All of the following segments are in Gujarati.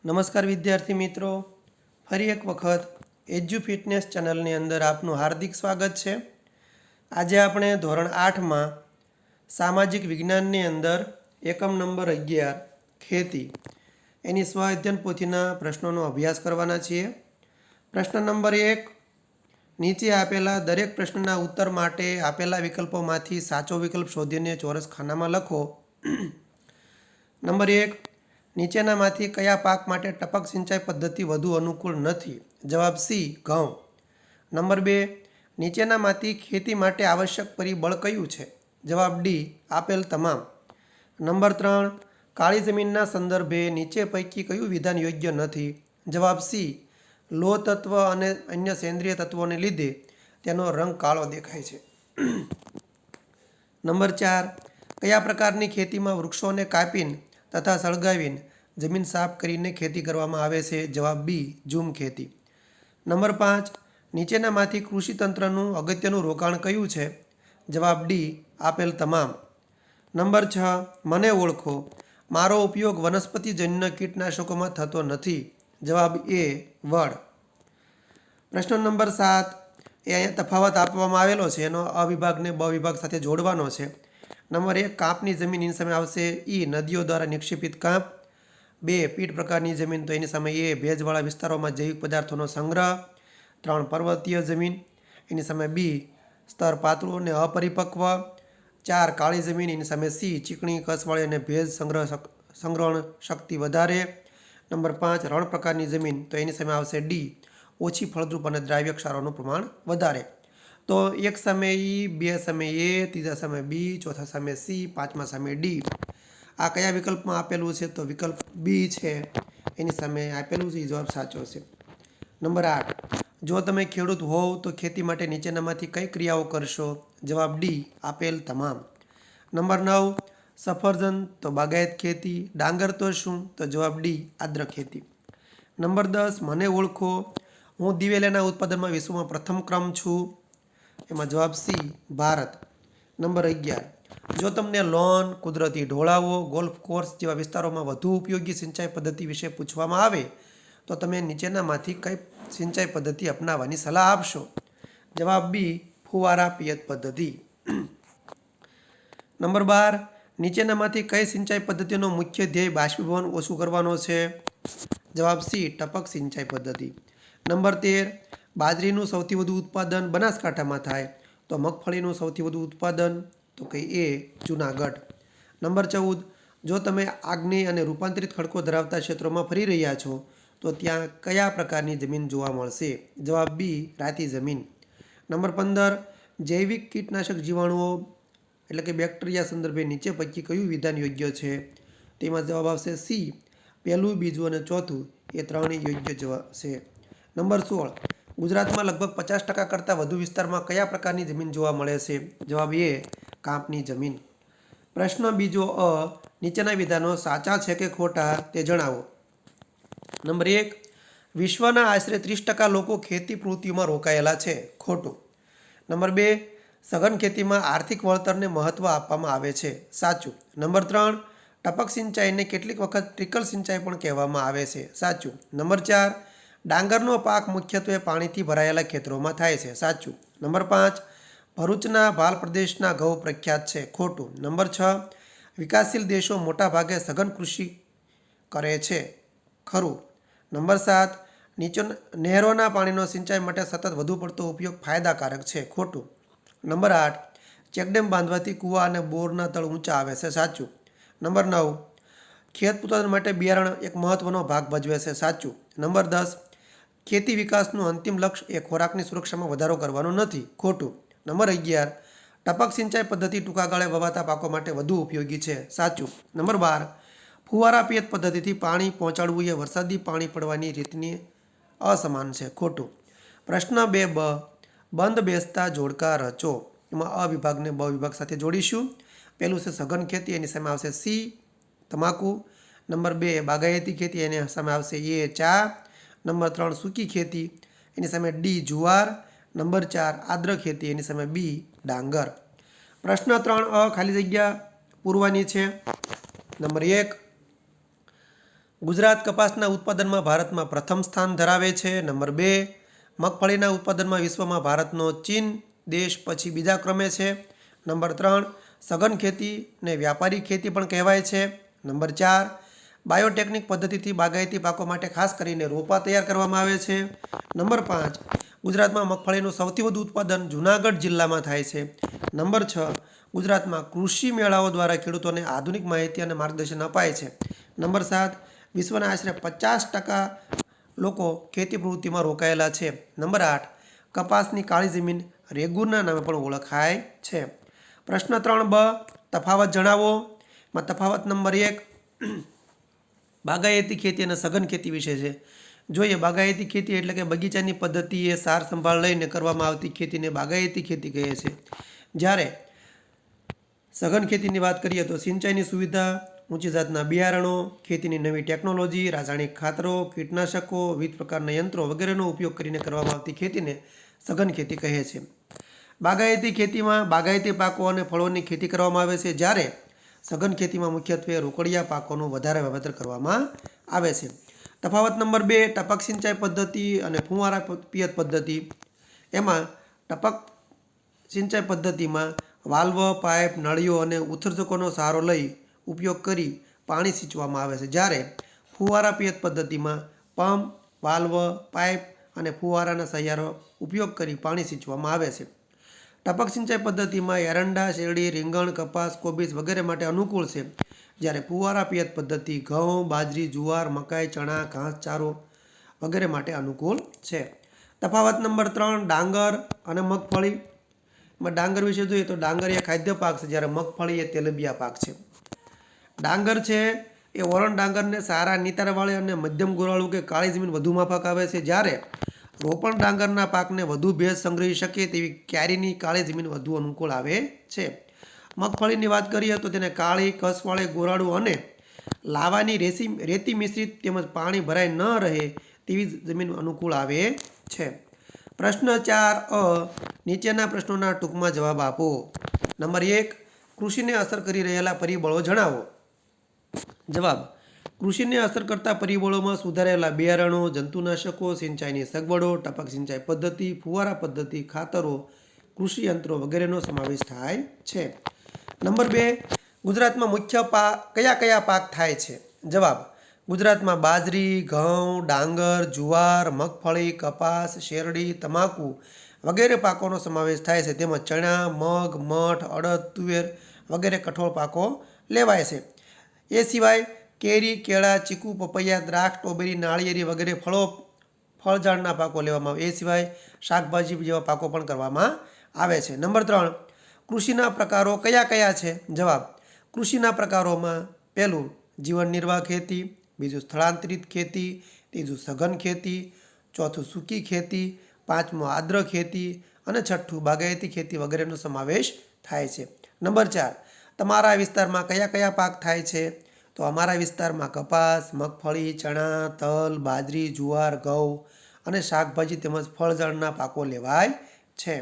નમસ્કાર વિદ્યાર્થી મિત્રો, ફરી એક વખત એજ્યુ ફિટનેસ ચેનલની અંદર આપનું હાર્દિક સ્વાગત છે। આજે આપણે ધોરણ 8માં સામાજિક વિજ્ઞાનની અંદર એકમ નંબર 11 ખેતી એની સ્વ અધ્યયન પોથીના પ્રશ્નોનો અભ્યાસ કરવાના છીએ। પ્રશ્ન નંબર 1, નીચે આપેલા દરેક પ્રશ્નના ઉત્તર માટે આપેલા વિકલ્પોમાંથી સાચો વિકલ્પ શોધીને ચોરસ ખાનામાં લખો। નંબર 1, નીચેનામાંથી કયા પાક માટે ટપક સિંચાઈ પદ્ધતિ વધુ અનુકૂળ નથી? જવાબ સી, ઘઉં। નંબર 2, નીચેનામાંથી ખેતી માટે આવશ્યક પરિબળ કયું છે? જવાબ ડી, આપેલ તમામ। નંબર 3, કાળી જમીનના સંદર્ભે નીચે પૈકી કયું વિધાન યોગ્ય નથી? જવાબ સી, લોહ તત્વ અને અન્ય સેન્દ્રિય તત્વોને લીધે તેનો રંગ કાળો દેખાય છે। નંબર 4, કયા પ્રકારની ખેતીમાં વૃક્ષોને કાપીને તથા સળગાવીને જમીન સાફ કરીને ખેતી કરવામાં આવે છે? જવાબ બી, ઝૂમ ખેતી। નંબર 5, નીચેનામાંથી કૃષિતંત્રનું અગત્યનું રોકાણ કયું છે? જવાબ ડી, આપેલ તમામ। નંબર 6, મને ઓળખો, મારો ઉપયોગ વનસ્પતિજન્ય કીટનાશકોમાં થતો નથી। જવાબ એ, વડ। પ્રશ્ન નંબર 7, એ અહીંયા તફાવત આપવામાં આવેલો છે, એનો અ વિભાગને બ વિભાગ સાથે જોડવાનો છે। નંબર 1, કાંપની જમીન, એની સામે આવશે ઈ, નદીઓ દ્વારા નિક્ષેપિત કાંપ। 2, પીટ પ્રકારની જમીન, તો એની સામે એ, ભેજવાળા વિસ્તારોમાં જૈવિક પદાર્થોનો સંગ્રહ। 3, પર્વતીય જમીન, એની સામે બી, સ્તર પાતળું અને અપરિપક્વ। 4, કાળી જમીન, એની સામે સી, ચીકણી, કસવાળી અને ભેજ સંગ્રહણ શક્તિ વધારે। નંબર 5, રણ પ્રકારની જમીન, તો એની સામે આવશે ડી, ઓછી ફળદ્રુપ અને દ્રાવ્ય ક્ષારોનું પ્રમાણ વધારે। તો એક સામે ઈ, બે સામે એ, ત્રીજા સામે બી, ચોથા સામે સી, પાંચમા સામે ડી। આ કયા વિકલ્પમાં આપેલું છે? તો વિકલ્પ બી છે, એની સામે આપેલું છે, એ જવાબ સાચો છે। નંબર 8, જો તમે ખેડૂત હોવ તો ખેતી માટે નીચેનામાંથી કઈ ક્રિયાઓ કરશો? જવાબ ડી, આપેલ તમામ। નંબર 9, સફરજન તો બાગાયત ખેતી, ડાંગર તો શું? તો જવાબ ડી, આદ્ર ખેતી। નંબર 10, મને ઓળખો, હું દિવેલાના ઉત્પાદનમાં વિશ્વમાં પ્રથમ ક્રમ છું। એમાં જવાબ સી, ભારત। નંબર 11, જો તમને લોન, કુદરતી ઢોળાવો, ગોલ્ફ કોર્સ જેવા વિસ્તારોમાં વધુ ઉપયોગી સિંચાઈ પદ્ધતિ વિશે પૂછવામાં આવે તો તમે નીચેનામાંથી કઈ સિંચાઈ પદ્ધતિ અપનાવવાની સલાહ આપશો? જવાબ બી, ફુવારા પિયત પદ્ધતિ। નંબર 12, નીચેનામાંથી કઈ સિંચાઈ પદ્ધતિનો મુખ્ય ધ્યેય બાષ્પીભવન ઓછું કરવાનો છે? જવાબ સી, ટપક સિંચાઈ પદ્ધતિ। નંબર 13, બાજરીનું સૌથી વધુ ઉત્પાદન બનાસકાંઠામાં થાય, તો મગફળીનું સૌથી વધુ ઉત્પાદન તો કે એ, જુનાગઢ। નંબર 14, જો તમે આગ્નેય અને રૂપાંતરિત ખડકો ધરાવતા ક્ષેત્રોમાં ફરી રહ્યા છો તો ત્યાં કયા પ્રકારની જમીન જોવા મળશે? જવાબ બી, રાતી જમીન। નંબર 15, જૈવિક કીટનાશક જીવાણુઓ એટલે કે બેક્ટેરિયા સંદર્ભે નીચે પૈકી કયું વિધાન યોગ્ય છે? તેમાં જવાબ આવશે સી, પહેલું, બીજું અને ચોથું, એ ત્રણેય યોગ્ય જવાબ છે। નંબર 16, ગુજરાતમાં લગભગ 50% કરતાં વધુ વિસ્તારમાં કયા પ્રકારની જમીન જોવા મળે છે? જવાબ એ, કાંપની જમીન। પ્રશ્ન બીજો અ, નીચેના વિધાનો સાચા છે કે ખોટા તે જણાવો। નંબર 1, વિશ્વના આશરે 30% લોકો ખેતી પ્રવૃત્તિઓમાં રોકાયેલા છે, ખોટું। નંબર 2, સઘન ખેતીમાં આર્થિક વળતરને મહત્વ આપવામાં આવે છે, સાચું। નંબર 3, ટપક સિંચાઈને કેટલીક વખત ટ્રિકલ સિંચાઈ પણ કહેવામાં આવે છે, સાચું। નંબર 4, ડાંગરનો પાક મુખ્યત્વે પાણીથી ભરાયેલા ખેતરોમાં થાય છે, સાચું। નંબર 5, ભરૂચના ભાલ પ્રદેશના ઘઉં પ્રખ્યાત છે, ખોટું। નંબર 6, વિકાસશીલ દેશો મોટાભાગે સઘન કૃષિ કરે છે, ખરું। નંબર 7, નહેરોના પાણીનો સિંચાઈ માટે સતત વધુ પડતો ઉપયોગ ફાયદાકારક છે, ખોટું। નંબર 8, ચેકડેમ બાંધવાથી કૂવા અને બોરના તળ ઊંચા આવે છે, સાચું। નંબર 9, ખેત ઉત્પાદન માટે બિયારણ એક મહત્વનો ભાગ ભજવે છે, સાચું। નંબર 10, ખેતી વિકાસનું અંતિમ લક્ષ્ય એ ખોરાકની સુરક્ષામાં વધારો કરવાનું નથી, ખોટું। નંબર 11, ટપક સિંચાઈ પદ્ધતિ ટૂંકા ગાળે વવાતા પાકો માટે વધુ ઉપયોગી છે, સાચું। નંબર 12, ફુવારા પિયત પદ્ધતિથી પાણી પહોંચાડવું એ વરસાદી પાણી પડવાની રીતની અસમાન છે, ખોટું। પ્રશ્ન 2બ, બંધ બેસતા જોડકા રચો। એમાં અ વિભાગને બ વિભાગ સાથે જોડીશું। પહેલું છે સઘન ખેતી, એની સામે આવશે સી, તમાકુ। નંબર 2, બાગાયતી ખેતી, એની સામે આવશે એ, ચા। નંબર 3, સૂકી ખેતી, એની સામે ડી, જુવાર। નંબર 4, આદ્ર ખેતી, એની સામે બી, ડાંગર। પ્રશ્ન 3અ, ખાલી જગ્યા પૂરવાની છે। નંબર 1, ગુજરાત કપાસના ઉત્પાદનમાં ભારતમાં પ્રથમ સ્થાન ધરાવે છે. નંબર 2, મગફળીના ઉત્પાદનમાં વિશ્વમાં ભારતનો ચીન દેશ પછી બીજા ક્રમે છે. નંબર 3, સઘન ખેતીને વ્યાપારી ખેતી પણ કહેવાય છે. નંબર 4, બાયોટેકનિક પદ્ધતિથી બાગાયતી પાકો માટે ખાસ કરીને રોપા તૈયાર કરવામાં આવે છે. નંબર 5, ગુજરાતમાં મગફળીનું સૌથી વધુ ઉત્પાદન જૂનાગઢ જિલ્લામાં થાય છે. નંબર 6, ગુજરાતમાં કૃષિ મેળાઓ દ્વારા ખેડૂતોને આધુનિક માહિતી અને માર્ગદર્શન અપાય છે. નંબર 7, વિશ્વના આશરે 50% લોકો ખેતી પ્રવૃત્તિમાં રોકાયેલા છે. નંબર 8, કપાસની કાળી જમીન રેગુરના નામે પણ ઓળખાય છે. પ્રશ્ન 3બ, તફાવત જણાવો. માં તફાવત નંબર 1, બાગાયતી ખેતી અને સઘન ખેતી વિશે છે. જોઈએ, બાગાયતી ખેતી એટલે કે બગીચાની પદ્ધતિએ સાર સંભાળ લઈને કરવામાં આવતી ખેતીને બાગાયતી ખેતી કહે છે. જ્યારે સઘન ખેતીની વાત કરીએ તો સિંચાઈની સુવિધા, ઊંચી જાતના બિયારણો, ખેતીની નવી ટેકનોલોજી, રાસાયણિક ખાતરો, કીટનાશકો, વિવિધ પ્રકારના યંત્રો વગેરેનો ઉપયોગ કરીને કરવામાં આવતી ખેતીને સઘન ખેતી કહે છે. બાગાયતી ખેતીમાં બાગાયતી પાકો અને ફળોની ખેતી કરવામાં આવે છે. જ્યારે સઘન ખેતીમાં મુખ્યત્વે રોકડિયા પાકોનું વધારે વાવેતર કરવામાં આવે છે. તફાવત નંબર 2, ટપક સિંચાઈ પદ્ધતિ અને ફુવારા પિયત પદ્ધતિ. એમાં ટપક સિંચાઈ પદ્ધતિમાં વાલ્વ, પાઇપ, નળીઓ અને ઉત્સર્જકોનો સહારો લઈ ઉપયોગ કરી પાણી સિંચવામાં આવે છે. જ્યારે ફુવારા પિયત પદ્ધતિમાં પંપ, વાલ્વ, પાઇપ અને ફુવારાના સહિયારો ઉપયોગ કરી પાણી સિંચવામાં આવે છે. ટપક સિંચાઈ પદ્ધતિમાં એરંડા, શેરડી, રીંગણ, કપાસ, કોબીજ વગેરે માટે અનુકૂળ છે. જ્યારે ફુવારા પિયત પદ્ધતિ ઘઉં, બાજરી, જુવાર, મકાઈ, ચણા, ઘાસચારો વગેરે માટે અનુકૂળ છે. તફાવત નંબર 3, ડાંગર અને મગફળી. ડાંગર વિશે જોઈએ તો ડાંગર એ ખાદ્ય પાક છે, જ્યારે મગફળી એ તેલબિયા પાક છે. ડાંગર છે એ ઓરણ ડાંગરને સારા નિતારવાળી અને મધ્યમ ગોરાળું કે કાળી જમીન વધુ માફક આવે છે. જ્યારે રોપણ ડાંગરના પાકને વધુ ભેજ સંગ્રહી શકે તેવી ક્યારીની કાળી જમીન વધુ અનુકૂળ આવે છે. મગફળીની વાત કરીએ તો તેને કાળી, કસવાળી, ગોરાળું અને લાવાની રેતી મિશ્રિત તેમજ પાણી ભરાઈ ન રહે તેવી જમીન અનુકૂળ આવે છે. પ્રશ્ન 4અ, નીચેના પ્રશ્નોના ટૂંકમાં જવાબ આપો. નંબર 1, કૃષિને અસર કરી રહેલા પરિબળો જણાવો. જવાબ: કૃષિને અસર કરતા પરિબળોમાં સુધારેલા બિયારણો, જંતુનાશકો, સિંચાઈની સગવડો, ટપક સિંચાઈ પદ્ધતિ, ફુવારા પદ્ધતિ, ખાતરો, કૃષિ યંત્રો વગેરેનો સમાવેશ થાય છે. નંબર 2, ગુજરાતમાં મુખ્ય કયા કયા પાક થાય છે? જવાબ: ગુજરાતમાં બાજરી, ઘઉં, ડાંગર, જુવાર, મગફળી, કપાસ, શેરડી, તમાકુ વગેરે પાકોનો સમાવેશ થાય છે. તેમજ ચણા, મગ, મઠ, અડદ, તુવેર વગેરે કઠોળ પાકો લેવાય છે. એ સિવાય કેરી, કેળા, ચીકુ, પપૈયા, દ્રાક્ષ, સ્ટ્રોબેરી, નાળિયેરી વગેરે ફળઝાડના પાકો લેવામાં આવે. એ સિવાય શાકભાજી જેવા પાકો પણ કરવામાં આવે છે. નંબર 3, કૃષિના પ્રકારો કયા કયા છે? જવાબ: કૃષિના પ્રકારોમાં પહેલું જીવન નિર્વાહ ખેતી, બીજું સ્થળાંતરિત ખેતી, ત્રીજું સઘન ખેતી, ચોથું સૂકી ખેતી, પાંચમું આદ્ર ખેતી અને છઠ્ઠું બાગાયતી ખેતી વગેરેનો સમાવેશ થાય છે. નંબર 4, તમારા વિસ્તારમાં કયા કયા પાક થાય છે? તો અમારા વિસ્તારમાં કપાસ, મગફળી, ચણા, તલ, બાજરી, જુવાર, ઘઉં અને શાકભાજી તેમજ ફળઝાડના પાકો લેવાય છે.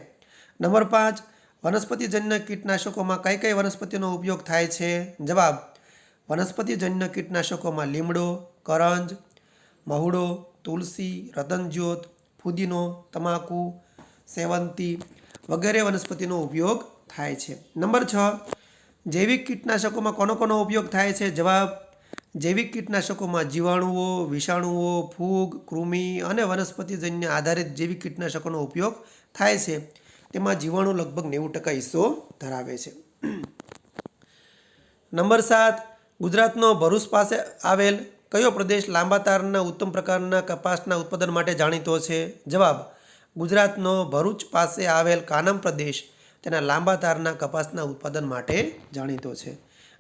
નંબર 5, વનસ્પતિજન્ય કીટનાશકોમાં કઈ કઈ વનસ્પતિનો ઉપયોગ થાય છે? જવાબ: વનસ્પતિજન્ય કીટનાશકોમાં લીમડો, કરંજ, મહુડો, તુલસી, રતનજ્યોત, ફુદીનો, તમાકુ, સેવંતી વગેરે વનસ્પતિનો ઉપયોગ થાય છે. નંબર 6, જૈવિક કીટનાશકોમાં કોનો ઉપયોગ થાય છે? જવાબ: જૈવિક કીટનાશકોમાં જીવાણુઓ, વિષાણુઓ, ફૂગ, કૃમિ અને વનસ્પતિજન્ય આધારિત જૈવિક કીટનાશકોનો ઉપયોગ થાય છે. તેમાં જીવાણુ લગભગ 90% હિસ્સો ધરાવે છે. નંબર 7, ગુજરાતનો ભરૂચ પાસે આવેલ કયો પ્રદેશ લાંબા તારના ઉત્તમ પ્રકારના કપાસના ઉત્પાદન માટે જાણીતો છે? જવાબ: ગુજરાતનો ભરૂચ પાસે આવેલ કાનમ પ્રદેશ તેના લાંબા તારના કપાસના ઉત્પાદન માટે જાણીતો છે.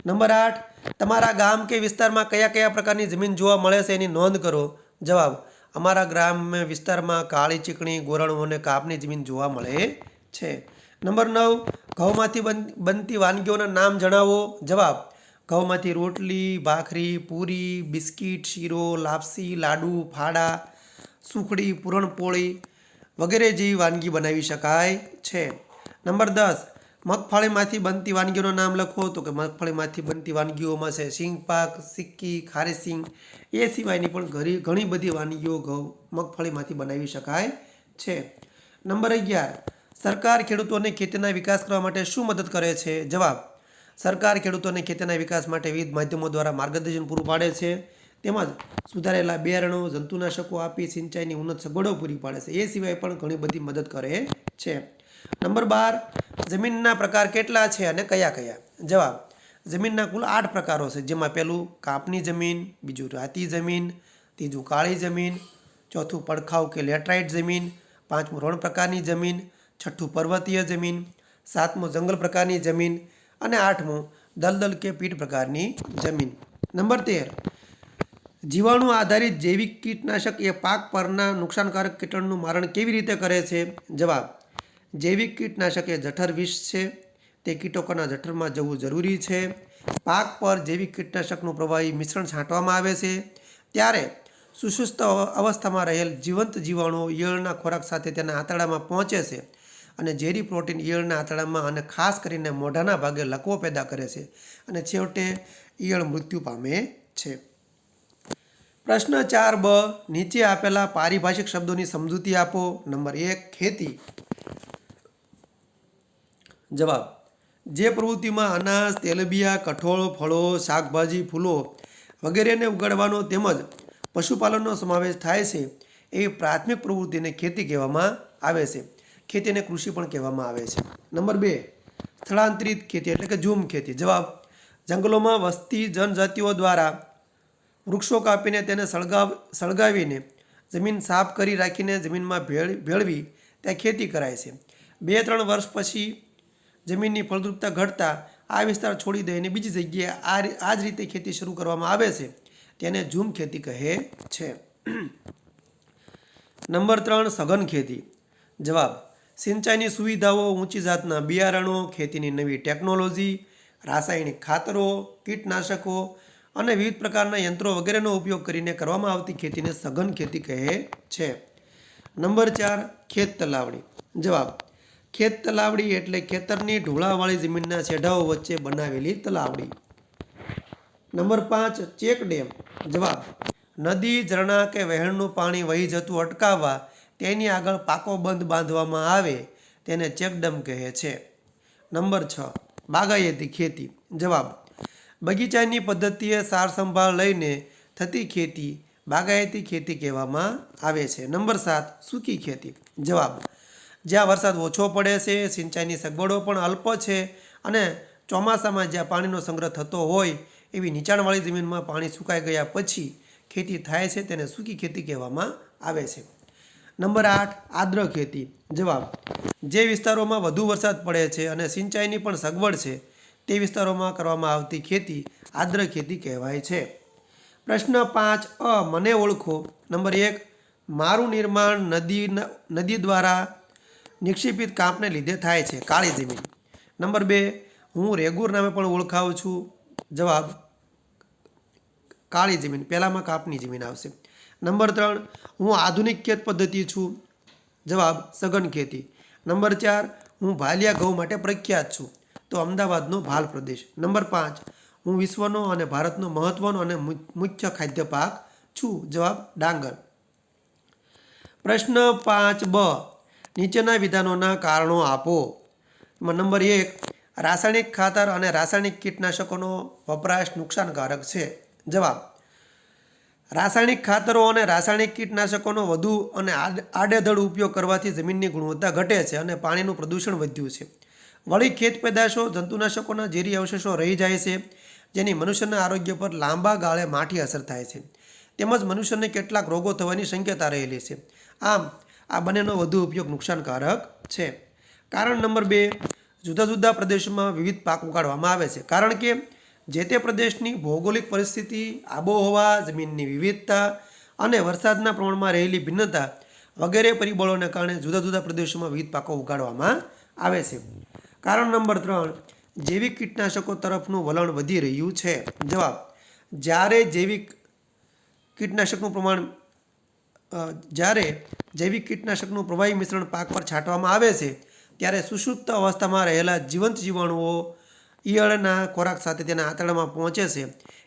નંબર 8, તમારા ગામ કે વિસ્તારમાં કયા કયા પ્રકારની જમીન જોવા મળે છે એની નોંધ કરો. જવાબ: અમારા ગ્રામ્ય વિસ્તારમાં કાળી, ચીકણી, ગોરાણું અને કાપની જમીન જોવા મળે છે. નંબર 9, ઘઉંમાંથી બનતી વાનગીઓના નામ જણાવો. જવાબ: ઘઉંમાંથી રોટલી, ભાખરી, પૂરી, બિસ્કિટ, શીરો, લાપસી, લાડુ, ફાડા, સુખડી, પૂરણપોળી વગેરે જેવી વાનગી બનાવી શકાય છે. નંબર 10, મગફળીમાંથી બનતી વાનગીઓનું નામ લખો. તો કે મગફળીમાંથી બનતી વાનગીઓમાં છે સિંગ પાક, સિક્કી, ખારી સિંગ. એ સિવાયની પણ ઘણી બધી વાનગીઓ મગફળીમાંથી બનાવી શકાય છે. નંબર 11, સરકાર ખેડૂતોને ખેતીના વિકાસ કરવા માટે શું મદદ કરે છે? જવાબ: સરકાર ખેડૂતોને ખેતીના વિકાસ માટે વિવિધ માધ્યમો દ્વારા માર્ગદર્શન પૂરું પાડે છે. તેમજ સુધારેલા બિયારણો, જંતુનાશકો આપી સિંચાઈની ઉન્નત સગવડો પૂરી પાડે છે. એ સિવાય પણ ઘણી બધી મદદ કરે છે. નંબર 12, જમીનના પ્રકાર કેટલા છે અને કયા કયા? જવાબ: જમીનના કુલ 8 પ્રકારો છે, જેમાં પહેલું કાપની જમીન, બીજું રાતી જમીન, ત્રીજું કાળી જમીન, ચોથું પડખાઉ કે લેટરાઇટ જમીન, પાંચમું રણ પ્રકારની જમીન, છઠ્ઠું પર્વતીય જમીન, સાતમું જંગલ પ્રકારની જમીન અને આઠમું દલદલ કે પીટ પ્રકારની જમીન. નંબર 13, જીવાણુ આધારિત જૈવિક કીટનાશક એ પાક પરના નુકસાનકારક કીટાણુનું મારણ કેવી રીતે કરે છે? જવાબ: જૈવિક કીટનાશક એ જઠર વિષ છે. તે કીટકોના જઠરમાં જવું જરૂરી છે. પાક પર જૈવિક કીટનાશકનું પ્રવાહી મિશ્રણ છાંટવામાં આવે છે ત્યારે સુષુપ્ત અવસ્થામાં રહેલ જીવંત જીવાણુઓ ઈયળના ખોરાક સાથે તેના આંતરડામાં પહોંચે છે અને ઝેરી પ્રોટીન ઈયળના આંતરડામાં અને ખાસ કરીને મોઢાના ભાગે લકવો પેદા કરે છે અને છેવટે ઈયળ મૃત્યુ પામે છે. પ્રશ્ન 4બ, નીચે આપેલા પારિભાષિક શબ્દોની સમજૂતી આપો. નંબર 1, ખેતી. જવાબ: જે પ્રવૃત્તિમાં અનાજ, તેલબિયા, કઠોળ, ફળો, શાકભાજી, ફૂલો વગેરેને ઉગાડવાનો તેમજ પશુપાલનનો સમાવેશ થાય છે એવી પ્રાથમિક પ્રવૃત્તિને ખેતી કહેવામાં આવે છે. ખેતીને કૃષિ પણ કહેવામાં આવે છે. નંબર 2, સ્થળાંતરિત ખેતી એટલે કે ઝૂમ ખેતી. જવાબ: જંગલોમાં વસતી જનજાતિઓ દ્વારા વૃક્ષો કાપીને તેને સળગાવીને જમીન સાફ કરી રાખીને જમીનમાં ભેળવી ત્યાં ખેતી કરાય છે. 2-3 વર્ષ પછી જમીનની ફળદ્રુપતા ઘટતા આ વિસ્તાર છોડી દઈને બીજી જગ્યાએ આ જ રીતે ખેતી શરૂ કરવામાં આવે છે. તેને ઝૂમ ખેતી કહે છે. નંબર 3, સઘન ખેતી. જવાબ: સિંચાઈની સુવિધાઓ, ઊંચી જાતના બિયારણો, ખેતીની નવી ટેકનોલોજી, રાસાયણિક ખાતરો, કીટનાશકો અને વિવિધ પ્રકારના યંત્રો વગેરેનો ઉપયોગ કરીને કરવામાં આવતી ખેતીને સઘન ખેતી કહે છે. નંબર 4, ખેત તલાવડી. જવાબ: ખેત તલાવડી એટલે ખેતરની ઢોળાવાળી જમીનના છેડાઓ વચ્ચે બનાવેલી તલાવડી. Number 5, check dam. જવાબ: નદી, ઝરણા કે વહેણનું પાણી વહી જતું અટકાવવા તેની આગળ પાકો બંધ બાંધવામાં આવે તેને ચેકડેમ કહે છે. નંબર 6, બાગાયતી ખેતી. જવાબ: બગીચાની પદ્ધતિએ સાર સંભાળ લઈને થતી ખેતી બાગાયતી ખેતી કહેવામાં આવે છે. નંબર 7, સૂકી ખેતી. જવાબ: જ્યાં વરસાદ ઓછો પડે છે, સિંચાઈની સગવડો પણ અલ્પ છે અને ચોમાસામાં જ્યાં પાણીનો સંગ્રહ થતો હોય એવી નીચાણવાળી જમીનમાં પાણી સુકાઈ ગયા પછી ખેતી થાય છે તેને સૂકી ખેતી કહેવામાં આવે છે. નંબર 8, આર્દ્ર ખેતી. જવાબ: જે વિસ્તારોમાં વધુ વરસાદ પડે છે અને સિંચાઈની પણ સગવડ છે તે વિસ્તારોમાં કરવામાં આવતી ખેતી આર્દ્ર ખેતી કહેવાય છે. પ્રશ્ન 5a, મને ઓળખો. નંબર 1, મારું નિર્માણ નદી દ્વારા નિક્ષેપિત કાંપને લીધે થાય છે. કાળી જમીન. નંબર 2, હું રેગુર નામે પણ ઓળખાવું છું. જવાબ: કાળી જમીન. પહેલામાં કાપની જમીન આવશે. નંબર 3, હું આધુનિક ખેત પદ્ધતિ છું. જવાબ: સઘન ખેતી. નંબર 4, હું ભાલિયા ઘઉં માટે પ્રખ્યાત છું. તો અમદાવાદનો ભાલ પ્રદેશ. નંબર 5, હું વિશ્વનો અને ભારતનો મહત્વનો અને મુખ્ય ખાદ્ય પાક છું. જવાબ: ડાંગર. પ્રશ્ન 5b, નીચેના વિધાનોના કારણો આપો. નંબર 1, રાસાયણિક ખાતર અને રાસાયણિક કીટનાશકોનો વપરાશ નુકસાનકારક છે. જવાબ: રાસાયણિક ખાતરો અને રાસાયણિક કીટનાશકોનો વધુ અને આડેધડ ઉપયોગ કરવાથી જમીનની ગુણવત્તા ઘટે છે અને પાણીનું પ્રદૂષણ વધ્યું છે. વળી ખેત પેદાશો જંતુનાશકોના ઝેરી અવશેષો રહી જાય છે જેની મનુષ્યના આરોગ્ય પર લાંબા ગાળે માઠી અસર થાય છે. તેમજ મનુષ્યને કેટલાક રોગો થવાની શક્યતા રહેલી છે. આમ આ બંનેનો વધુ ઉપયોગ નુકસાનકારક છે. કારણ નંબર 2, જુદા જુદા પ્રદેશોમાં વિવિધ પાક ઉગાડવામાં આવે છે. કારણ કે જે તે પ્રદેશની ભૌગોલિક પરિસ્થિતિ, આબોહવા, જમીનની વિવિધતા અને વરસાદના પ્રમાણમાં રહેલી ભિન્નતા વગેરે પરિબળોને કારણે જુદા જુદા પ્રદેશોમાં વિવિધ પાકો ઉગાડવામાં આવે છે. કારણ નંબર 3, જૈવિક કીટનાશકો તરફનું વલણ વધી રહ્યું છે. જવાબ: જ્યારે જૈવિક કીટનાશકનું પ્રવાહી મિશ્રણ પાક પર છાંટવામાં આવે છે ત્યારે સુષુપ્ત અવસ્થામાં રહેલા જીવંત જીવાણુઓ ઈયળના ખોરાક સાથે તેના આંતરડામાં પહોંચે છે.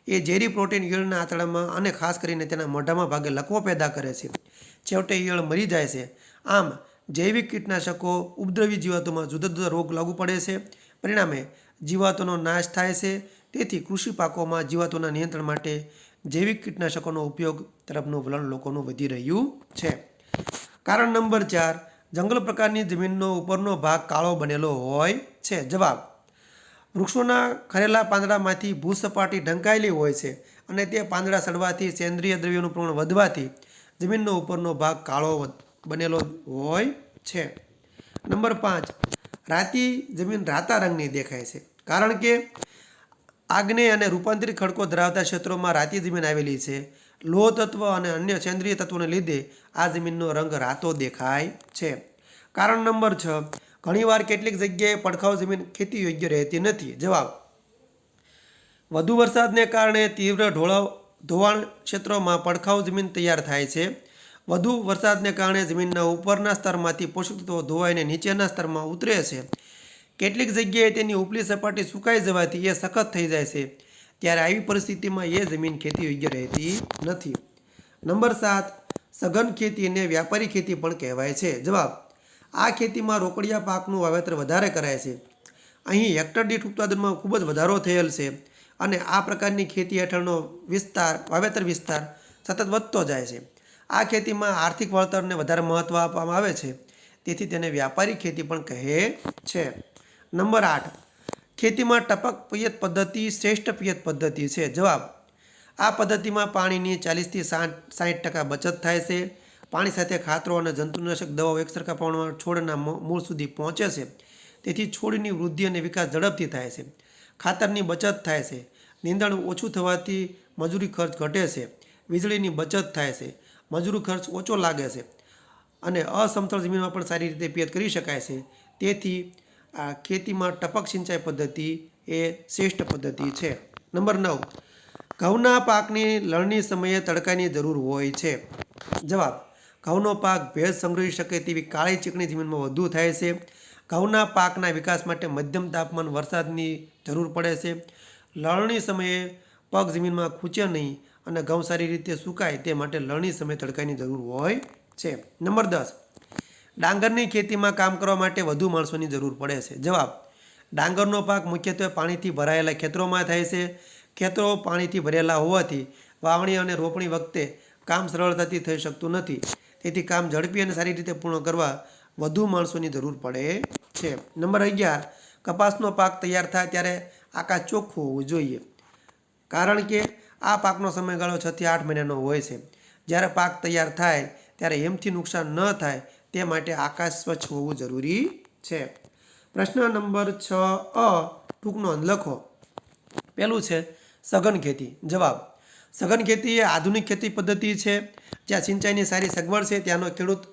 એ ઝેરી પ્રોટીન ઈયળના આંતરડામાં અને ખાસ કરીને તેના મોઢામાં ભાગે લકવો પેદા કરે છે. છેવટે ઈયળ મરી જાય છે. આમ જૈવિક કીટનાશકો ઉપદ્રવી જીવાતોમાં જુદા જુદા રોગ લાગુ પડે છે. પરિણામે જીવાતોનો નાશ થાય છે. તેથી કૃષિ પાકોમાં જીવાતોના નિયંત્રણ માટે જૈવિક કીટનાશકોનો ઉપયોગ તરફનું વલણ લોકોનું વધી રહ્યું છે. કારણ નંબર 4, જંગલ પ્રકારની જમીનનો ઉપરનો ભાગ કાળો બનેલો હોય છે. જવાબ: વૃક્ષોના ખરેલા પાંદડામાંથી ભૂસપાટી ઢંકાયેલી હોય છે અને તે પાંદડા સડવાથી સેન્દ્રિય દ્રવ્યોનું પ્રમાણ વધવાથી જમીનનો ઉપરનો ભાગ કાળો બનેલો હોય છે. નંબર 5, રાતી જમીન રાતા રંગની દેખાય છે કારણ કે આગ્નેય અને રૂપાંતરિત ખડકો ધરાવતા ક્ષેત્રોમાં રાતી જમીન આવેલી છે. લોહ તત્વ અને અન્ય સેન્દ્રિય તત્વોને લીધે આ જમીનનો રંગ રાતો દેખાય છે. કારણ નંબર 6, ઘણીવાર કેટલીક જગ્યાએ પડખાઉ જમીન ખેતી યોગ્ય રહેતી નથી. જવાબ: વધુ વરસાદને કારણે તીવ્ર ધોવાણ ક્ષેત્રોમાં પડખાઉ જમીન તૈયાર થાય છે. વધુ વરસાદને કારણે જમીનના ઉપરના સ્તરમાંથી પોષક તત્વો ધોવાઈને નીચેના સ્તરમાં ઉતરે છે. કેટલીક જગ્યાએ તેની ઉપલી સપાટી સુકાઈ જવાથી એ સખત થઈ જાય છે. ત્યારે આવી પરિસ્થિતિમાં એ જમીન ખેતી યોગ્ય રહેતી નથી. નંબર 7, સઘન ખેતીને વ્યાપારી ખેતી પણ કહેવાય છે. જવાબ: આ ખેતીમાં રોકડિયા પાકનું વાવેતર વધારે કરાય છે. અહીં હેક્ટર દીઠ ઉત્પાદનમાં ખૂબ જ વધારો થયેલ છે અને આ પ્રકારની ખેતી હેઠળનો વાવેતર વિસ્તાર સતત વધતો જાય છે. આ ખેતીમાં આર્થિક વળતરને વધારે મહત્ત્વ આપવામાં આવે છે. તેથી તેને વ્યાપારી ખેતી પણ કહે છે. નંબર 8, ખેતીમાં ટપક પિયત પદ્ધતિ શ્રેષ્ઠ પિયત પદ્ધતિ છે. જવાબ: આ પદ્ધતિમાં પાણીની 40થી 60% બચત થાય છે. પાણી સાથે ખાતરો અને જંતુનાશક દવાઓ એકસરખા પ્રમાણમાં છોડના મૂળ સુધી પહોંચે છે. તેથી છોડની વૃદ્ધિ અને વિકાસ ઝડપથી થાય છે. ખાતરની બચત થાય છે. નીંદણ ઓછું થવાથી મજૂરી ખર્ચ ઘટે છે. વીજળીની બચત થાય છે. મજૂરી ખર્ચ ઓછો લાગે છે અને અસમતળ જમીનમાં પણ સારી રીતે પિયત કરી શકાય છે. તેથી આ ખેતીમાં ટપક સિંચાઈ પદ્ધતિ એ શ્રેષ્ઠ પદ્ધતિ છે. નંબર 9, ઘઉંના પાકની લણણી સમયે તડકાની જરૂર હોય છે. જવાબ: ઘઉંનો પાક ભેજ સંગ્રહી શકે તેવી કાળી ચીકણી જમીનમાં વધુ થાય છે. ઘઉંના પાકના વિકાસ માટે મધ્યમ તાપમાન વરસાદની જરૂર પડે છે. લણણી સમયે પગ જમીનમાં ખૂંચે નહીં અને ઘઉં સારી રીતે સુકાય તે માટે લણણી સમયે તડકાની જરૂર હોય છે. નંબર 10, ડાંગરની ખેતીમાં કામ કરવા માટે વધુ માણસોની જરૂર પડે છે. જવાબ: ડાંગરનો પાક મુખ્યત્વે પાણીથી ભરાયેલા ખેતરોમાં થાય છે. ખેતરો પાણીથી ભરેલા હોવાથી વાવણી અને રોપણી વખતે કામ સરળતાથી થઈ શકતું નથી. તેથી કામ ઝડપી અને સારી રીતે પૂર્ણ કરવા વધુ માણસોની જરૂર પડે છે. નંબર 11, કપાસનો પાક તૈયાર થાય ત્યારે આકાશ ચોખ્ખું હોવું જોઈએ કારણ કે આ પાકનો સમયગાળો 6 થી 8 મહિનાનો હોય છે. જ્યારે પાક તૈયાર થાય ત્યારે હેમથી નુકસાન ન થાય તે માટે આકાશ સ્વચ્છ હોવું જરૂરી છે. પ્રશ્ન નંબર 6A, ટૂંક નોંધ લખો. પહેલું છે સઘન ખેતી. જવાબ: સઘન ખેતી એ આધુનિક ખેતી પદ્ધતિ છે જ્યાં સિંચાઈની સારી સગવડ છે. ત્યાંનો ખેડૂત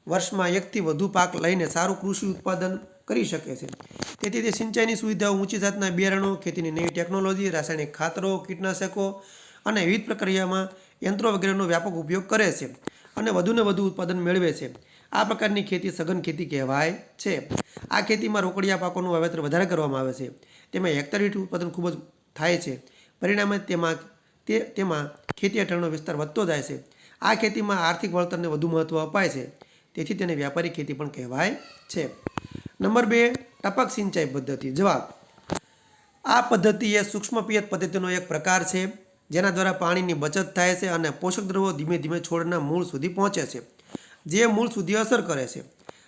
વર્ષમાં એકથી વધુ પાક લઈને સારું કૃષિ ઉત્પાદન કરી શકે છે. તેથી તે સિંચાઈની સુવિધાઓ, ઊંચી જાતના બિયારણો, ખેતીની નવી ટેકનોલોજી, રાસાયણિક ખાતરો, કીટનાશકો અને વિવિધ પ્રક્રિયામાં યંત્રો વગેરેનો વ્યાપક ઉપયોગ કરે છે અને વધુને વધુ ઉત્પાદન મેળવે છે. આ પ્રકારની ખેતી સઘન ખેતી કહેવાય છે. આ ખેતીમાં રોકડિયા પાકોનું વાવેતર વધારે કરવામાં આવે છે. તેમાં હેક્ટર દીઠ ઉત્પાદન ખૂબ જ થાય છે. પરિણામે તેમાં ખેતી હેઠળનો વિસ્તાર વધતો જાય છે. આ ખેતીમાં આર્થિક વળતરને વધુ મહત્ત્વ અપાય છે. તેથી તેને વ્યાપારી ખેતી પણ કહેવાય છે. નંબર 2, ટપક સિંચાઈ પદ્ધતિ. જવાબ: આ પદ્ધતિ એ સૂક્ષ્મ પિયત પદ્ધતિનો એક પ્રકાર છે જેના દ્વારા પાણીની બચત થાય છે અને પોષક દ્રવ્યો ધીમે ધીમે છોડના મૂળ સુધી પહોંચે છે, જે મૂળ સુધી અસર કરે છે.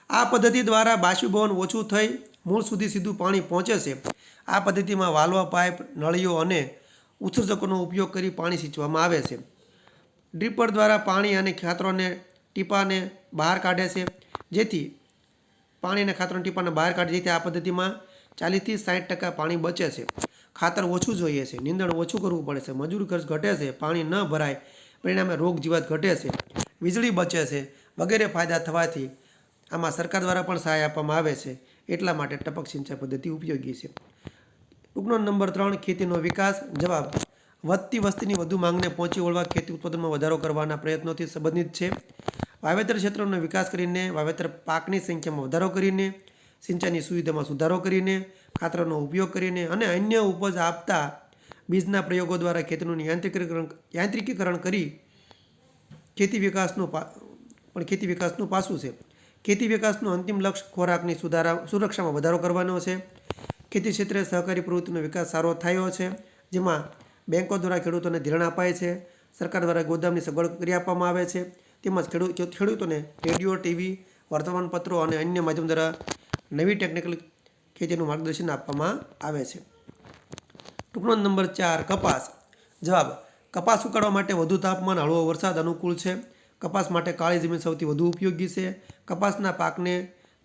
આ પદ્ધતિ દ્વારા બાષ્પીભવન ઓછું થઈ મૂળ સુધી સીધું પાણી પહોંચે છે. આ પદ્ધતિમાં વાલ્વ, પાઇપ, નળીઓ અને ઉત્સર્જકોનો ઉપયોગ કરી પાણી સિંચવામાં આવે છે. ડ્રીપર દ્વારા પાણી અને ખાતરોને ટીપાને બહાર કાઢે છે જેથી આ પદ્ધતિમાં 40થી 60% પાણી બચે છે. ખાતર ઓછું જોઈએ છે. નીંદણ ઓછું કરવું પડે છે. મજૂરી ખર્ચ ઘટે છે. પાણી ન ભરાય પરિણામે રોગ જીવાત ઘટે છે. વીજળી બચે છે. વગેરે ફાયદા થવાથી આમાં સરકાર દ્વારા પણ સહાય આપવામાં આવે છે. એટલા માટે ટપક સિંચાઈ પદ્ધતિ ઉપયોગી છે. ટૂંકનો નંબર 3, ખેતીનો વિકાસ. જવાબ: વધતી વસ્તીની વધુ માંગને પહોંચી વળવા ખેતી ઉત્પાદનમાં વધારો કરવાના પ્રયત્નોથી સંબંધિત છે. વાવેતર ક્ષેત્રોનો વિકાસ કરીને, વાવેતર પાકની સંખ્યામાં વધારો કરીને, સિંચાઈની સુવિધામાં સુધારો કરીને, ખાતરનો ઉપયોગ કરીને અને અન્ય ઉપજ આપતા બીજના પ્રયોગો દ્વારા ખેતીનું યાંત્રિકીકરણ કરી ખેતી વિકાસનું પાસું છે. ખેતી વિકાસનું અંતિમ લક્ષ્ય ખોરાકની સુરક્ષામાં વધારો કરવાનો છે. ખેતી ક્ષેત્રે સહકારી પ્રવૃત્તિનો વિકાસ સારો થયો છે, જેમાં બેંકો દ્વારા ખેડૂતોને ધિરાણ અપાય છે, સરકાર દ્વારા ગોદામની સગવડ કરી આપવામાં આવે છે, તેમજ ખેડૂતોને રેડિયો, ટીવી, વર્તમાનપત્રો અને અન્ય માધ્યમ દ્વારા નવી ટેકનિકલ ખેતીનું માર્ગદર્શન આપવામાં આવે છે. ટૂંકનો નંબર 4 કપાસ. જવાબ: કપાસ ઉગાડવા માટે વધુ તાપમાન, હળવો વરસાદ અનુકૂળ છે. કપાસ માટે કાળી જમીન સૌથી વધુ ઉપયોગી છે. કપાસના પાકને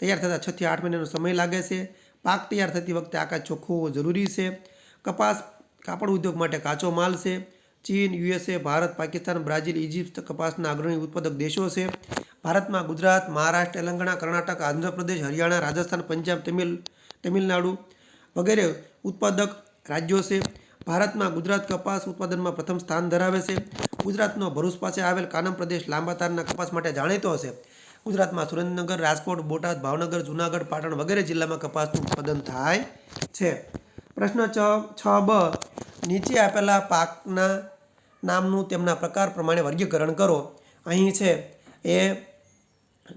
તૈયાર થતાં 6 થી 8 મહિનાનો સમય લાગે છે. પાક તૈયાર થતી વખતે આકાશ ચોખ્ખું હોવું જરૂરી છે. કપાસ કાપડ ઉદ્યોગ માટે કાચો માલ છે. ચીન, USA, Bharat, Pakistan, Brazil, Egypt કપાસના અગ્રણી ઉત્પાદક દેશો છે. ભારતમાં ગુજરાત, મહારાષ્ટ્ર, તેલંગાણા, કર્ણાટક, આંધ્રપ્રદેશ, હરિયાણા, રાજસ્થાન, પંજાબ, તમિલનાડુ વગેરે ઉત્પાદક રાજ્યો છે. ભારતમાં ગુજરાત કપાસ ઉત્પાદનમાં પ્રથમ સ્થાન ધરાવે છે. ગુજરાતનો ભરૂચ પાસે આવેલ કાનમ પ્રદેશ લાંબા તારના કપાસ માટે જાણીતો છે. ગુજરાતમાં સુરેન્દ્રનગર, રાજકોટ, બોટાદ, ભાવનગર, જૂનાગઢ, પાટણ વગેરે જિલ્લામાં કપાસનું ઉત્પાદન થાય છે. પ્રશ્ન 6બ. નીચે આપેલા પાકના નામનું તેમના પ્રકાર પ્રમાણે વર્ગીકરણ કરો. અહીં છે એ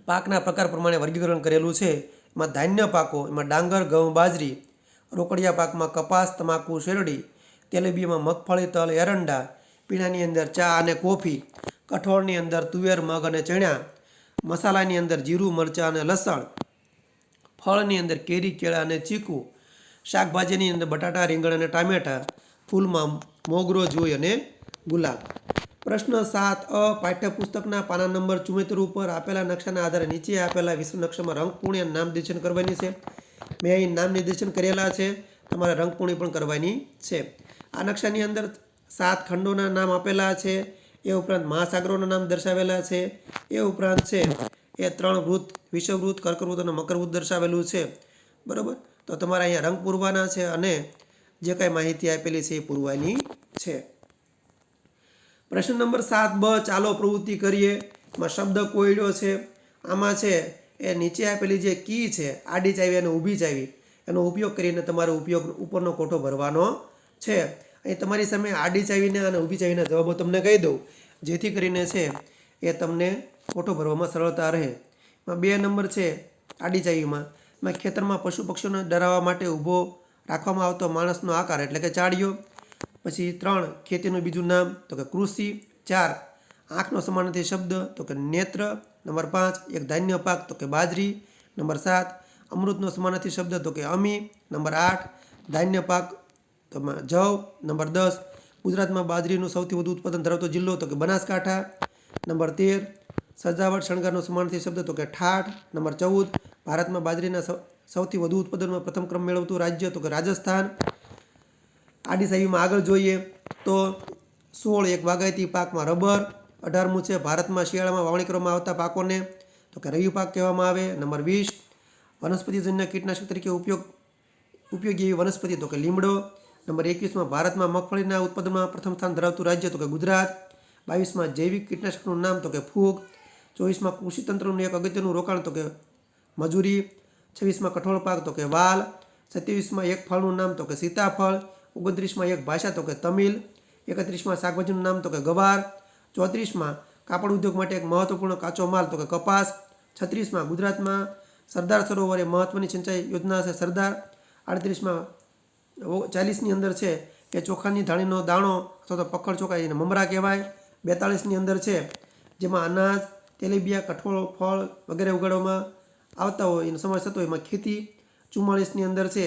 પાકના પ્રકાર પ્રમાણે વર્ગીકરણ કરેલું છે. એમાં ધાન્ય પાકો, એમાં ડાંગર, ઘઉં, બાજરી. રોકડિયા પાકમાં કપાસ, તમાકુ, શેરડી. તેલીબિયાંમાં મગફળી, તલ, એરંડા. પીણાની અંદર ચા અને કોફી. કઠોળની અંદર તુવેર, મગ અને ચણા. મસાલાની અંદર જીરું, મરચાં અને લસણ. ફળની અંદર કેરી, કેળા અને ચીકુ. શાકભાજીની અંદર બટાટા, રીંગણ અને ટામેટાં. ફૂલમાં મોગરો, જોઈ અને ગુલાબ. પ્રશ્ન 7અ. પાઠ્યપુસ્તકના પાના નંબર 74 ઉપર આપેલા નકશાના આધારે નીચે આપેલા વિશ્વ નકશામાં રંગપૂર્ણી નામ નિર્દેશન કરવાની છે. મેં અહીં નામ નિર્દેશન કરેલા છે, તમારે રંગપૂર્ણી પણ કરવાની છે. આ નકશાની અંદર 7 ખંડોના નામ આપેલા છે. એ ઉપરાંત મહાસાગરોના નામ દર્શાવેલા છે. એ ઉપરાંત છે એ 3 વૃત્ત, વિષુવવૃત્ત, કર્કવૃત્ત અને મકરવૃત્ત દર્શાવેલું છે. બરાબર, તો તમારે અહીંયા રંગ પૂરવાના છે અને જે કાંઈ માહિતી આપેલી છે એ પૂરવાની છે. પ્રશ્ન નંબર 7બ. ચાલો પ્રવૃત્તિ કરીએ. એમાં શબ્દ કોયડો છે. આમાં છે એ નીચે આપેલી જે કી છે, આડી ચાવી અને ઊભી ચાવી, એનો ઉપયોગ કરીને તમારે ઉપરનો કોઠો ભરવાનો છે. અહીં તમારી સામે આડી ચાવીના અને ઊભી ચાવીના જવાબો તમને કહી દઉં, જેથી કરીને છે એ તમને કોઠો ભરવામાં સરળતા રહે. એમાં 2 નંબર છે આડી ચાવીમાં. એમાં ખેતરમાં પશુ પક્ષીઓને ડરાવવા માટે ઊભો રાખવામાં આવતો માણસનો આકાર એટલે કે ચાળિયો. પછી 3 ખેતીનું બીજું નામ તો કે કૃષિ. 4 આંખનો સમાનાર્થી શબ્દ તો કે નેત્ર. નંબર 5 એક ધાન્ય પાક તો કે બાજરી. નંબર 7 અમૃતનો સમાનાર્થી શબ્દ તો કે અમી. નંબર 8 ધાન્ય પાક તો જવ. નંબર 10 ગુજરાતમાં બાજરીનું સૌથી વધુ ઉત્પાદન ધરાવતો જિલ્લો તો કે બનાસકાંઠા. નંબર 13 સજાવટ શણગારનો સમાનાર્થી શબ્દ તો કે ઠાઠ. નંબર 14 ભારતમાં બાજરીના સૌથી વધુ ઉત્પાદનમાં પ્રથમ ક્રમ મેળવતું રાજ્ય તો કે રાજસ્થાન. આડી ચાવીમાં આગળ જોઈએ તો 16 એક બાગાયતી પાકમાં રબર. 18મું છે ભારતમાં શિયાળામાં વાવણી કરવામાં આવતા પાકોને તો કે રવિ પાક કહેવામાં આવે. નંબર 20 વનસ્પતિજન્ય કીટનાશક તરીકે ઉપયોગી એવી વનસ્પતિ તો કે લીમડો. નંબર 21માં ભારતમાં મગફળીના ઉત્પાદનમાં પ્રથમ સ્થાન ધરાવતું રાજ્ય તો કે ગુજરાત. 22માં જૈવિક કીટનાશકનું નામ તો કે ફૂગ. 24માં કૃષિતંત્રનું એક અગત્યનું રોકાણ તો કે મજૂરી. 26માં કઠોળ પાક તો કે વાલ. 27માં એક ફળનું નામ તો કે સીતાફળ. 29માં એક ભાષા તો કે તમિલ. 31માં શાકભાજીનું નામ તો કે ગવાર. 34માં કાપડ ઉદ્યોગ માટે એક મહત્વપૂર્ણ કાચો માલ તો કે કપાસ. 36માં ગુજરાતમાં સરદાર સરોવરે મહત્વની સિંચાઈ યોજના છે સરદાર. 38માં 40ની અંદર છે કે ચોખાની ધાણીનો દાણો અથવા તો પકડ ચોખા એને મમરા કહેવાય. 42ની અંદર છે જેમાં અનાજ, તેલીબિયાં, કઠોળ, ફળ વગેરે ઉગાડવામાં આવતા હોય એનો સમાવેશ થતો હોય એમાં ખેતી. 44ની અંદર છે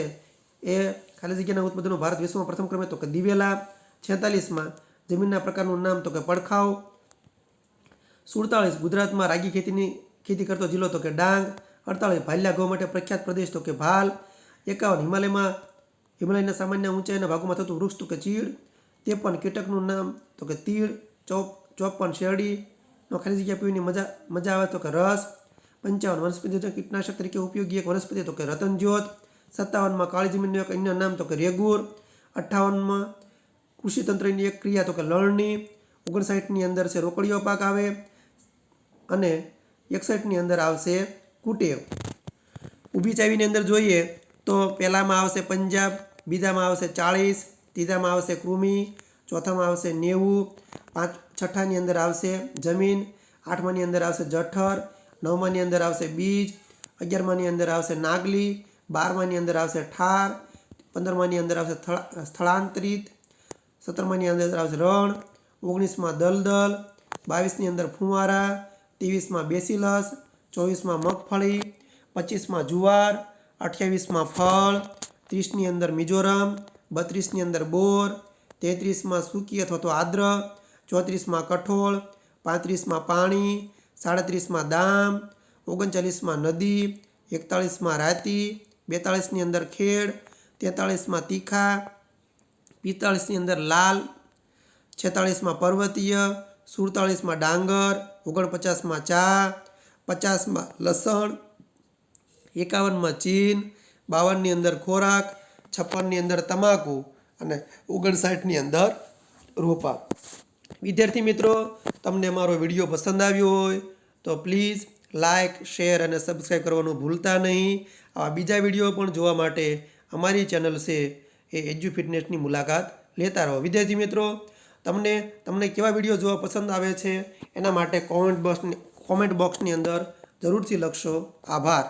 એ ખાલી જગ્યાના ઉત્પાદનો ભારત વિશ્વમાં પ્રથમ ક્રમે તો કે દિવેલા. 46માં જમીનના પ્રકારનું નામ તો કે પડખાવ. 47 ગુજરાતમાં રાગી ખેતી કરતો જિલ્લો તો કે ડાંગ. 48 ભાલિયા ઘઉં માટે પ્રખ્યાત પ્રદેશ તો કે ભાલ. 51 હિમાલયના સામાન્ય ઊંચાઈના ભાગોમાં થતું વૃક્ષ તો કે ચીડ. 53 કીટકનું નામ તો કે તીડ. 54 શેરડીનો ખાલી જગ્યા પીવાની મજા આવે તો કે રસ. 55 વનસ્પતિ કીટનાશક તરીકે ઉપયોગી એક વનસ્પતિ તો કે રતનજ્યોત. 57માં કાળી જમીનનું એક અન્ય નામ તો કે રેગુર. 58માં કૃષિતંત્રની એક ક્રિયા તો કે લણણી. 59ની અંદર છે રોકડીયો પાક આવે અને 61ની અંદર આવશે કુટેવ. ઊભી ચાવીની અંદર જોઈએ તો પહેલામાં આવશે પંજાબ, બીજામાં આવશે 40, ત્રીજામાં આવશે કૃમિ, ચોથામાં આવશે 90, છઠ્ઠાની અંદર આવશે જમીન, આઠમાની અંદર આવશે જઠર, નવમાની અંદર આવશે બીજ, 11માની અંદર આવશે નાગલી, 12માની અંદર આવશે ઠાર, 15માની અંદર આવશે સ્થળાંતરિત, 17માની અંદર આવશે રણ, 19માં દલદલ, 22ની અંદર ફુવારા, 23માં બેસિલસ, 24માં મગફળી, 25માં જુવાર, 28માં ફળ, 30ની અંદર મિઝોરમ, 32ની અંદર બોર, 33માં સૂકી અથવા તો આદ્ર, 34માં કઠોળ, 35માં પાણી, 37માં દામ, 39માં નદી, 41માં રાતી, 42ની અંદર ખેડ, 43માં તીખા, 45ની અંદર લાલ, 46માં પર્વતીય, 47માં ડાંગર, 49માં ચા, 50માં લસણ, 51માં ચીન, 52ની અંદર ખોરાક, 56ની અંદર તમાકુ અને 59ની અંદર રોપા. વિદ્યાર્થી મિત્રો, તમને મારો વિડીયો પસંદ આવ્યો હોય તો પ્લીઝ લાઇક, શેર અને સબસ્ક્રાઈબ કરવાનું ભૂલતા નહીં. આવા બીજા વિડીયો પણ જોવા માટે અમારી ચેનલ છે એ એજ્યુફિટનેસની મુલાકાત લેતા રહો. વિદ્યાર્થી મિત્રો, તમને કેવા વિડીયો જોવા પસંદ આવે છે એના માટે કોમેન્ટ બોક્સની અંદર જરૂરથી લખશો. આભાર.